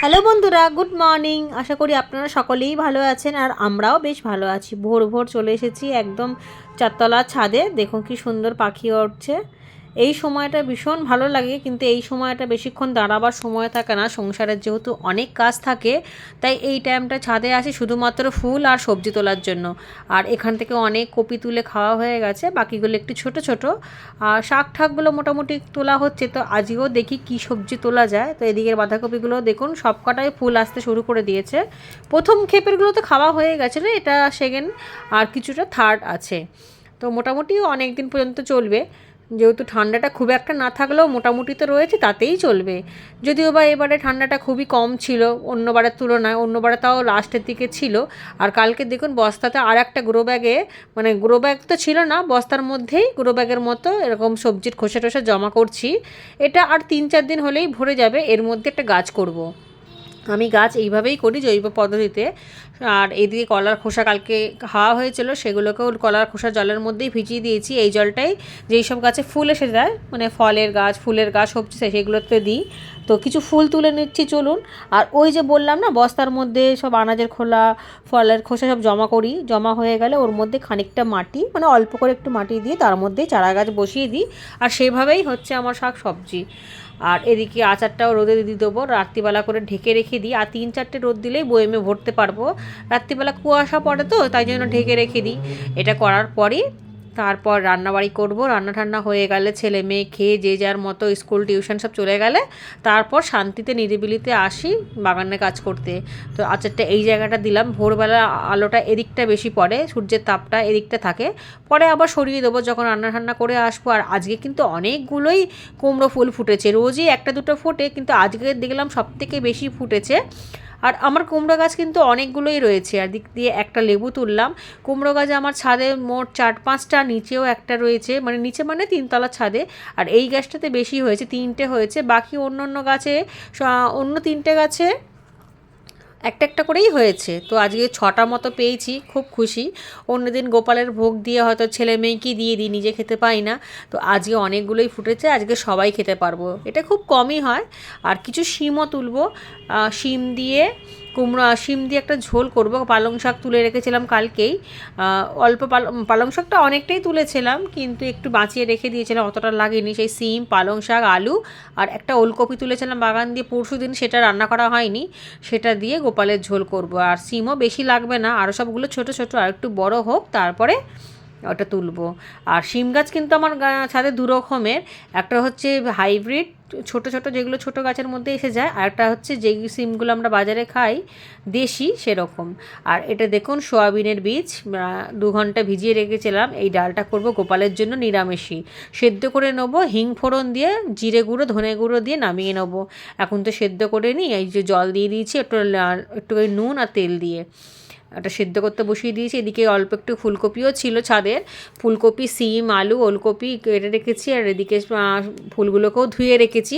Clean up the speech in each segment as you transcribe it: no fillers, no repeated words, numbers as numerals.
Hello বন্ধুরা, good morning. আশা করি আপনারা সকলেই ভালো আছেন আর আমরাও বেশ ভালো আছি। ভোর ভোর চলে এসেছি একদম চারতলার ছাদে। দেখুন কি সুন্দর পাখি উঠছে। এই সময়টা ভীষণ ভালো লাগে, কিন্তু এই সময়টা বেশিক্ষণ দাঁড়াবার সময় থাকে না। সংসারের যেহেতু অনেক কাজ থাকে, তাই এই টাইমটা ছাদে আসি শুধুমাত্র ফুল আর সবজি তোলার জন্য। আর এখান থেকে অনেক কপি তুলে খাওয়া হয়ে গেছে, বাকিগুলো একটু ছোট ছোট। আর শাক ঠাকগুলো মোটামুটি তোলা হচ্ছে। তো আজকেও দেখি কি সবজি তোলা যায়। তো এদিকের বাঁধাকপিগুলো দেখুন সব কটাই ফুল আসতে শুরু করে দিয়েছে। প্রথম ক্ষেপেরগুলো তো খাওয়া হয়ে গেছিলো, এটা সেকেন্ড আর কিছুটা থার্ড আছে। তো মোটামুটি অনেক দিন পর্যন্ত চলবে, যেহেতু ঠান্ডাটা খুব একটা না থাকলেও মোটামুটি তো রয়েছে, তাতেই চলবে। যদিও বা এবারে ঠান্ডাটা খুবই কম ছিল অন্যবারের তুলনায়, অন্যবারে তাও লাস্টের দিকে ছিল। আর কালকে দেখুন বস্তাতে আর একটা গ্রো ব্যাগে, মানে গ্রো ব্যাগ তো ছিল না, বস্তার মধ্যেই গ্রো ব্যাগের মতো এরকম সবজির খোসা টোসা জমা করছি। এটা আর 3-4 দিন হলেই ভরে যাবে। এর মধ্যে একটা গাছ করব। আমি গাছ এইভাবেই করি, জৈব পদ্ধতিতে। আর এদিকে কলার খোসা কালকে খাওয়া হয়েছিল, সেগুলোকেও কলার খোসা জলের মধ্যেই ভিজিয়ে দিয়েছি। এই জলটাই যেই সব গাছে ফুল এসে যায়, মানে ফলের গাছ, ফুলের গাছ, সবজি সেগুলোতে দিই। তো কিছু ফুল তুলে নিচ্ছি চলুন। আর ওই যে বললাম না, বস্তার মধ্যে সব আনাজের খোলা, ফলের খোসা সব জমা করি। জমা হয়ে গেলে ওর মধ্যে খানিকটা মাটি, মানে অল্প করে একটু মাটি দিয়ে তার মধ্যেই চারা গাছ বসিয়ে দিই। আর সেভাবেই হচ্ছে আমার শাক সবজি। আর এদিকে আচারটাও রোদে দিয়ে দেবো, রাত্রিবেলা করে ঢেকে রেখে দিই। আর 3-4টে রোদ দিলেই বয়েমে ভরতে পারবো। রাত্রিবেলা কুয়াশা পড়ে তো, তাই জন্য ঢেকে রেখে দিই। এটা করার পরই তারপর রান্নাবাড়ি করব। রান্না ঠান্না হয়ে গেলে ছেলে মেয়ে খেয়ে যে যার মতো স্কুল টিউশন সব চলে গেলে তারপর শান্তিতে নিরিবিলিতে আসি বাগানে কাজ করতে। তো আচারটা এই জায়গাটা দিলাম। ভোরবেলা আলোটা এদিকটা বেশি পড়ে, সূর্যের তাপটা এদিকটা থাকে। পরে আবার সরিয়ে দেবো যখন রান্না ঠান্না করে আসবো। আর আজকে কিন্তু অনেকগুলোই কুমড়ো ফুল ফুটেছে। রোজই একটা দুটো ফোটে, কিন্তু আজকে দেখলাম সবথেকে বেশি ফুটেছে। আর আমার কুমড়ো গাছ কিন্তু অনেকগুলোই রয়েছে। আর দিক দিয়ে একটা লেবু তুললাম। কুমড়ো গাছ আমার ছাদে মোট 4-5টা, নিচেও একটা রয়েছে, মানে নিচে মানে 3তলার ছাদে। আর এই গাছটাতে বেশি হয়েছে, 3টে হয়েছে। বাকি অন্য অন্য গাছে, অন্য 3টে গাছে একটা একটা করেই হয়েছে। তো আজকে 6টা মতো পেয়েছি, খুব খুশি। অন্যদিন গোপালের ভোগ দিয়ে হয়তো ছেলে মেয়েকে দিয়ে দিই, নিজে খেতে পাই না। তো আজকে অনেকগুলোই ফুটেছে, আজকে সবাই খেতে পারবো। এটা খুব কমই হয়। আর কিছু শিমও তুলবো। শিম দিয়ে শিম দিয়ে একটা ঝোল করব। পালং শাক তুলে রেখেছিলাম কালকেই। অল্প পালং শাকটা অনেকটাই তুলেছিলাম, কিন্তু একটু বাঁচিয়ে রেখে দিয়েছিলাম, অতটা লাগেনি। সেই শিম, পালং শাক, আলু আর একটা ওলকপি তুলেছিলাম বাগান দিয়ে পরশুদিন, সেটা রান্না করা হয়নি। সেটা দিয়ে গোপালের ঝোল করব। আর শিমও বেশি লাগবে না, আরও সবগুলো ছোট ছোট, আর একটু বড় হোক তারপরে ওটা তুলবো। আর শিম গাছ কিন্তু আমার ছাদে 2 রকমের। একটা হচ্ছে হাইব্রিড, ছোট ছোট, যেগুলো ছোট গাছের মধ্যে এসে যায়। আর একটা হচ্ছে যেই সিমগুলো আমরা বাজারে খাই, দেশি সেরকম। আর এটা দেখুন সয়াবিনের বীজ 2 ঘন্টা ভিজিয়ে রেখেছিলাম। এই ডালটা করব গোপালের জন্য নিরামিষি। সেদ্ধ করে নেবো হিং ফোড়ন দিয়ে, জিরে গুঁড়ো, ধনে গুঁড়ো দিয়ে নামিয়ে নেবো। এখন তো সেদ্ধ করে নিই, এই যে জল দিয়ে দিয়েছি, একটু নুন আর তেল দিয়ে এটা সেদ্ধ করতে বসিয়ে দিয়েছি। এদিকে অল্প একটু ফুলকপিও ছিল ছাদের। ফুলকপি, সিম, আলু, ওলকপি কেটে রেখেছি। আর এদিকে ফুলগুলোকেও ধুয়ে রেখেছি।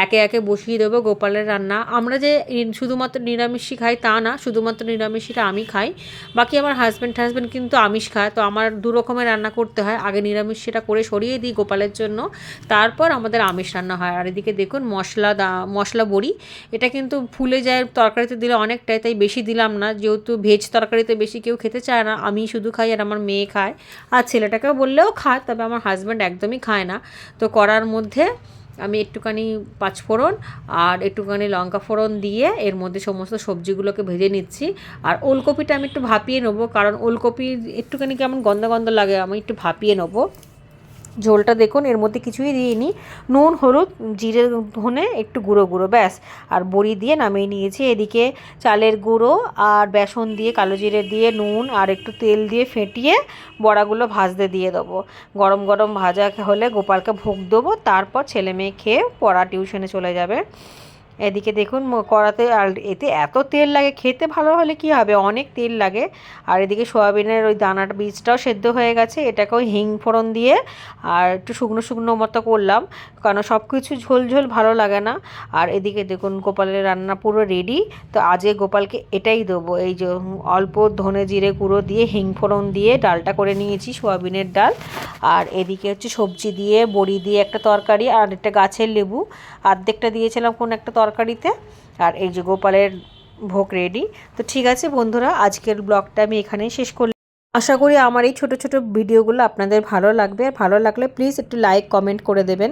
একে একে বসিয়ে দেবো গোপালের রান্না। আমরা যে শুধুমাত্র নিরামিষই খাই তা না, শুধুমাত্র নিরামিষটা আমি খাই। বাকি আমার হাজব্যান্ড কিন্তু আমিষ খায়। তো আমার 2 রকমের রান্না করতে হয়। আগে নিরামিষ সেটা করে সরিয়ে দিই গোপালের জন্য, তারপর আমাদের আমিষ রান্না হয়। আর এদিকে দেখুন মশলা বড়ি। এটা কিন্তু ফুলে যায় তরকারিতে দিলে অনেকটাই, তাই বেশি দিলাম না। যেহেতু ভেজ তরকারিতে বেশি কেউ খেতে চায় না, আমি শুধু খাই আর আমার মেয়ে খায়। আর ছেলেটাকেও বললেও খায়, তবে আমার হাজব্যান্ড একদমই খায় না। তো কড়ার মধ্যে আমি একটুখানি পাঁচফোড়ন আর একটুখানি লঙ্কা ফোড়ন দিয়ে এর মধ্যে সমস্ত সবজিগুলোকে ভেজে নিচ্ছি। আর ওলকপিটা আমি একটু ভাপিয়ে নেবো, কারণ ওলকপি একটুখানি কেমন গন্ধ গন্ধ লাগে, আমি একটু ভাপিয়ে নেবো। ঝোলটা দেখুন এর মধ্যে কিছুই দিইনি, নুন, হলুদ, জিরে, ধনে, একটু গুঁড়ো গুঁড়ো, ব্যাস। আর বড়ি দিয়ে নামিয়ে নিয়েছি। এদিকে চালের গুঁড়ো আর বেসন দিয়ে, কালো জিরে দিয়ে, নুন আর একটু তেল দিয়ে ফেটিয়ে বড়াগুলো ভাজতে দিয়ে দেবো। গরম গরম ভাজা হলে গোপালকে ভোগ দেবো, তারপর ছেলে মেয়ে খেয়ে পড়া টিউশনে চলে যাবে। এদিকে দেখুন কড়াতে, আর এতে এত তেল লাগে, খেতে ভালো হলে কি হবে, অনেক তেল লাগে। আর এদিকে সয়াবিনের ওই দানাটা, বীজটাও সেদ্ধ হয়ে গেছে। এটাকেও হিং ফোড়ন দিয়ে আর একটু শুকনো শুকনো মতো করলাম, কারণ সব কিছু ঝোল ঝোল ভালো লাগে না। আর এদিকে দেখুন গোপালের রান্না পুরো রেডি। তো আজকে গোপালকে এটাই দেবো, এই যে অল্প ধনে জিরে গুঁড়ো দিয়ে হিং ফোড়ন দিয়ে ডালটা করে নিয়েছি, সয়াবিনের ডাল। আর এদিকে হচ্ছে সবজি দিয়ে, বড়ি দিয়ে একটা তরকারি, আর একটা গাছের লেবু অর্ধেকটা দিয়েছিলাম কোন একটা তরকারি তরকারিতে। আর এই যে গোপালের ভোগ রেডি। তো ঠিক আছে বন্ধুরা, আজকের ব্লগটা আমি এখানেই শেষ করলাম। আশা করি আমার এই ছোট ছোট ভিডিওগুলো আপনাদের ভালো লাগবে, আর ভালো লাগলে প্লিজ একটু লাইক কমেন্ট করে দেবেন।